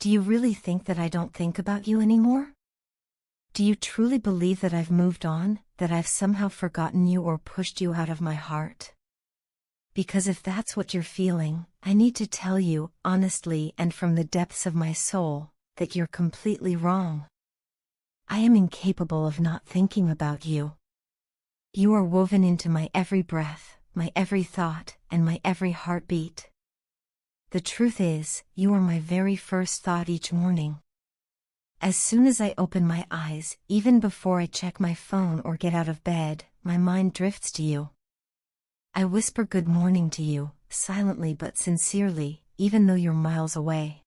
Do you really think that I don't think about you anymore? Do you truly believe that I've moved on, that I've somehow forgotten you or pushed you out of my heart? Because if that's what you're feeling, I need to tell you, honestly and from the depths of my soul, that you're completely wrong. I am incapable of not thinking about you. You are woven into my every breath, my every thought, and my every heartbeat. The truth is, you are my very first thought each morning. As soon as I open my eyes, even before I check my phone or get out of bed, my mind drifts to you. I whisper good morning to you, silently but sincerely, even though you're miles away.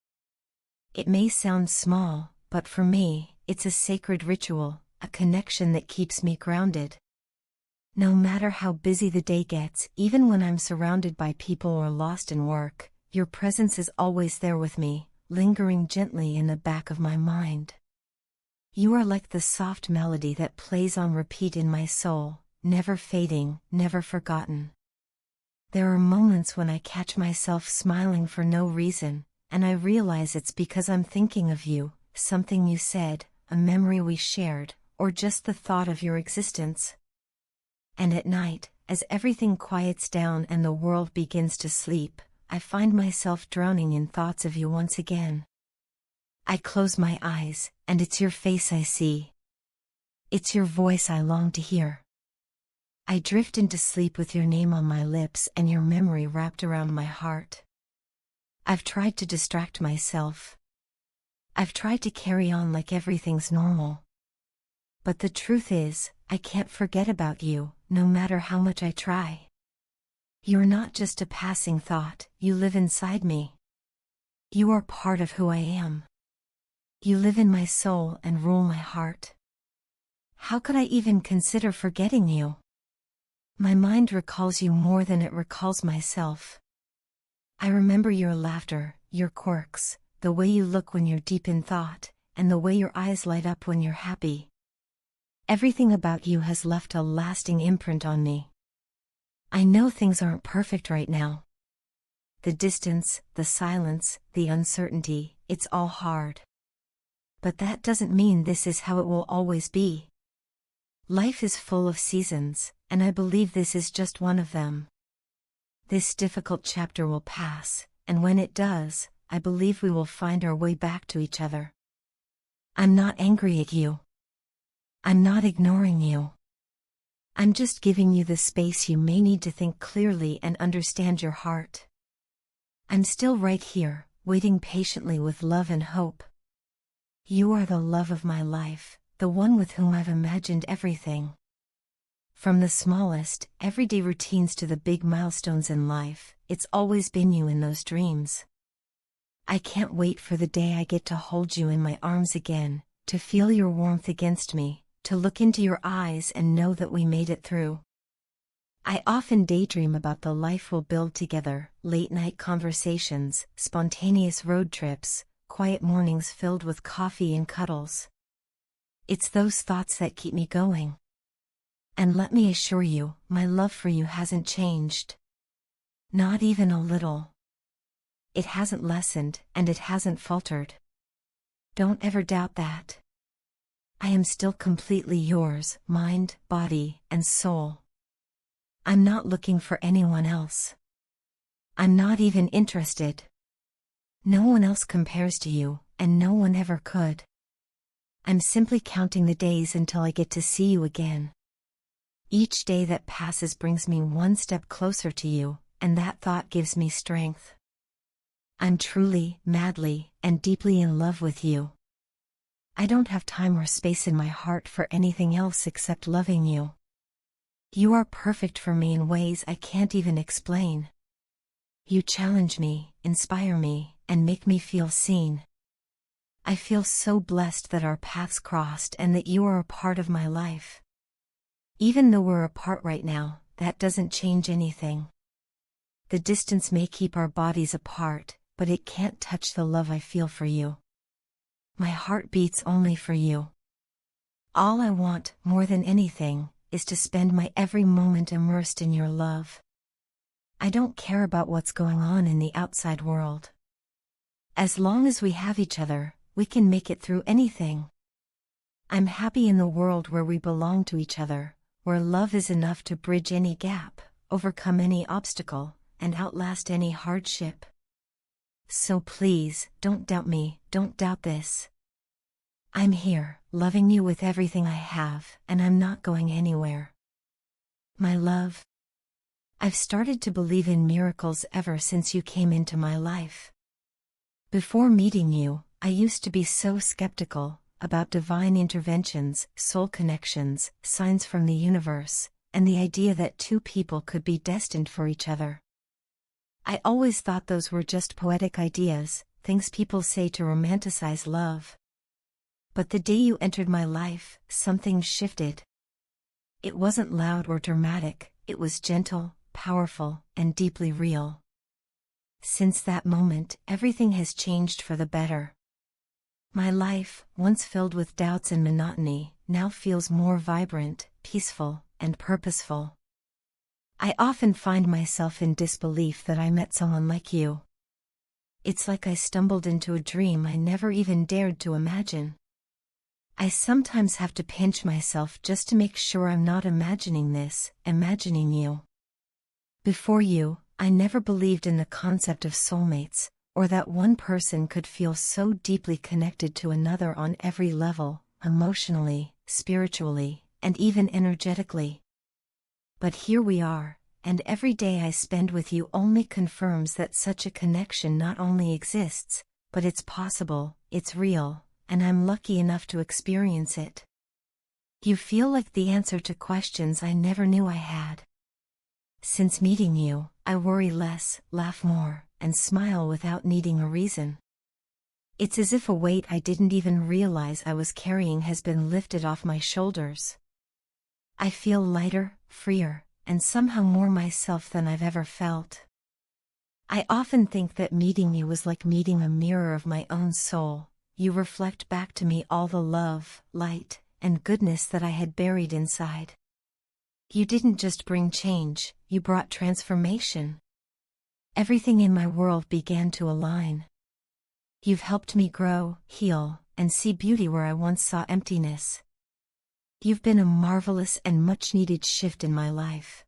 It may sound small, but for me, it's a sacred ritual, a connection that keeps me grounded. No matter how busy the day gets, even when I'm surrounded by people or lost in work, your presence is always there with me, lingering gently in the back of my mind. You are like the soft melody that plays on repeat in my soul, never fading, never forgotten. There are moments when I catch myself smiling for no reason, and I realize it's because I'm thinking of you, something you said, a memory we shared, or just the thought of your existence. And at night, as everything quiets down and the world begins to sleep, I find myself drowning in thoughts of you once again. I close my eyes, and it's your face I see. It's your voice I long to hear. I drift into sleep with your name on my lips and your memory wrapped around my heart. I've tried to distract myself. I've tried to carry on like everything's normal. But the truth is, I can't forget about you, no matter how much I try. You're not just a passing thought, you live inside me. You are part of who I am. You live in my soul and rule my heart. How could I even consider forgetting you? My mind recalls you more than it recalls myself. I remember your laughter, your quirks, the way you look when you're deep in thought, and the way your eyes light up when you're happy. Everything about you has left a lasting imprint on me. I know things aren't perfect right now. The distance, the silence, the uncertainty, it's all hard. But that doesn't mean this is how it will always be. Life is full of seasons, and I believe this is just one of them. This difficult chapter will pass, and when it does, I believe we will find our way back to each other. I'm not angry at you. I'm not ignoring you. I'm just giving you the space you may need to think clearly and understand your heart. I'm still right here, waiting patiently with love and hope. You are the love of my life, the one with whom I've imagined everything. From the smallest, everyday routines to the big milestones in life, it's always been you in those dreams. I can't wait for the day I get to hold you in my arms again, to feel your warmth against me, to look into your eyes and know that we made it through. I often daydream about the life we'll build together, late-night conversations, spontaneous road trips, quiet mornings filled with coffee and cuddles. It's those thoughts that keep me going. And let me assure you, my love for you hasn't changed. Not even a little. It hasn't lessened, and it hasn't faltered. Don't ever doubt that. I am still completely yours, mind, body, and soul. I'm not looking for anyone else. I'm not even interested. No one else compares to you, and no one ever could. I'm simply counting the days until I get to see you again. Each day that passes brings me one step closer to you, and that thought gives me strength. I'm truly, madly, and deeply in love with you. I don't have time or space in my heart for anything else except loving you. You are perfect for me in ways I can't even explain. You challenge me, inspire me, and make me feel seen. I feel so blessed that our paths crossed and that you are a part of my life. Even though we're apart right now, that doesn't change anything. The distance may keep our bodies apart, but it can't touch the love I feel for you. My heart beats only for you. All I want, more than anything, is to spend my every moment immersed in your love. I don't care about what's going on in the outside world. As long as we have each other, we can make it through anything. I'm happy in the world where we belong to each other, where love is enough to bridge any gap, overcome any obstacle, and outlast any hardship. So please, don't doubt me, don't doubt this. I'm here, loving you with everything I have, and I'm not going anywhere. My love, I've started to believe in miracles ever since you came into my life. Before meeting you, I used to be so skeptical about divine interventions, soul connections, signs from the universe, and the idea that two people could be destined for each other. I always thought those were just poetic ideas, things people say to romanticize love. But the day you entered my life, something shifted. It wasn't loud or dramatic, it was gentle, powerful, and deeply real. Since that moment, everything has changed for the better. My life, once filled with doubts and monotony, now feels more vibrant, peaceful, and purposeful. I often find myself in disbelief that I met someone like you. It's like I stumbled into a dream I never even dared to imagine. I sometimes have to pinch myself just to make sure I'm not imagining this, imagining you. Before you, I never believed in the concept of soulmates, or that one person could feel so deeply connected to another on every level, emotionally, spiritually, and even energetically. But here we are, and every day I spend with you only confirms that such a connection not only exists, but it's possible, it's real, and I'm lucky enough to experience it. You feel like the answer to questions I never knew I had. Since meeting you, I worry less, laugh more, and smile without needing a reason. It's as if a weight I didn't even realize I was carrying has been lifted off my shoulders. I feel lighter, freer, and somehow more myself than I've ever felt. I often think that meeting you was like meeting a mirror of my own soul. You reflect back to me all the love, light, and goodness that I had buried inside. You didn't just bring change, you brought transformation. Everything in my world began to align. You've helped me grow, heal, and see beauty where I once saw emptiness. You've been a marvelous and much-needed shift in my life.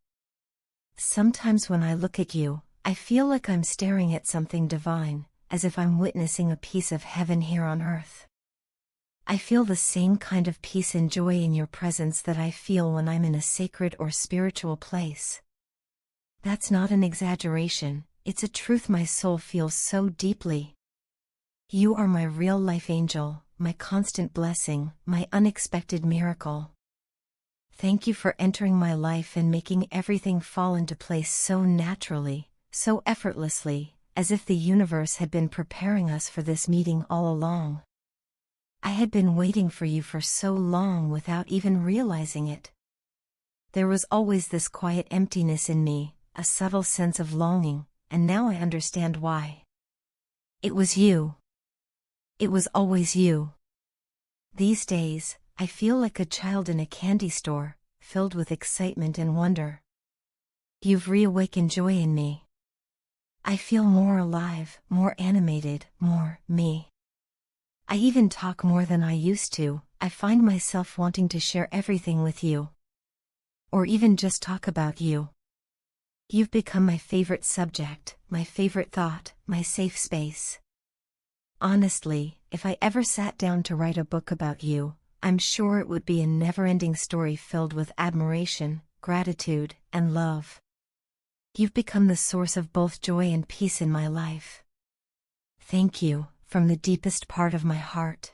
Sometimes when I look at you, I feel like I'm staring at something divine, as if I'm witnessing a piece of heaven here on earth. I feel the same kind of peace and joy in your presence that I feel when I'm in a sacred or spiritual place. That's not an exaggeration, it's a truth my soul feels so deeply. You are my real-life angel, my constant blessing, my unexpected miracle. Thank you for entering my life and making everything fall into place so naturally, so effortlessly, as if the universe had been preparing us for this meeting all along. I had been waiting for you for so long without even realizing it. There was always this quiet emptiness in me, a subtle sense of longing, and now I understand why. It was you. It was always you. These days, I feel like a child in a candy store, filled with excitement and wonder. You've reawakened joy in me. I feel more alive, more animated, more me. I even talk more than I used to. I find myself wanting to share everything with you. Or even just talk about you. You've become my favorite subject, my favorite thought, my safe space. Honestly, if I ever sat down to write a book about you, I'm sure it would be a never-ending story filled with admiration, gratitude, and love. You've become the source of both joy and peace in my life. Thank you, from the deepest part of my heart.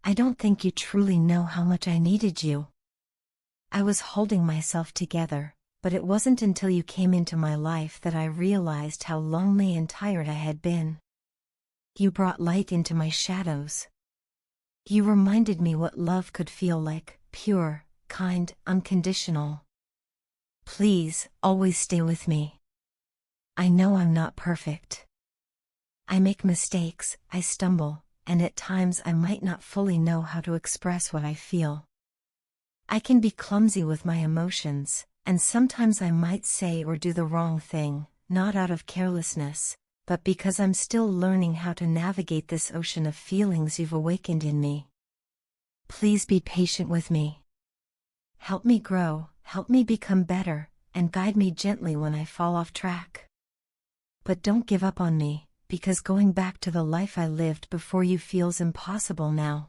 I don't think you truly know how much I needed you. I was holding myself together, but it wasn't until you came into my life that I realized how lonely and tired I had been. You brought light into my shadows. You reminded me what love could feel like, pure, kind, unconditional. Please, always stay with me. I know I'm not perfect. I make mistakes, I stumble, and at times I might not fully know how to express what I feel. I can be clumsy with my emotions, and sometimes I might say or do the wrong thing, not out of carelessness, but because I'm still learning how to navigate this ocean of feelings you've awakened in me. Please be patient with me. Help me grow, help me become better, and guide me gently when I fall off track. But don't give up on me, because going back to the life I lived before you feels impossible now.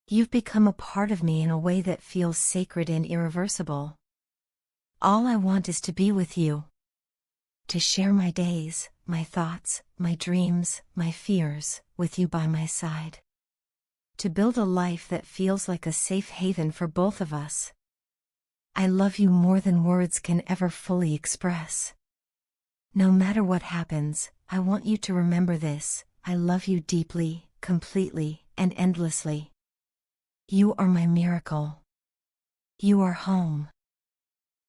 You've become a part of me in a way that feels sacred and irreversible. All I want is to be with you. To share my days, my thoughts, my dreams, my fears, with you by my side. To build a life that feels like a safe haven for both of us. I love you more than words can ever fully express. No matter what happens, I want you to remember this: I love you deeply, completely, and endlessly. You are my miracle. You are home.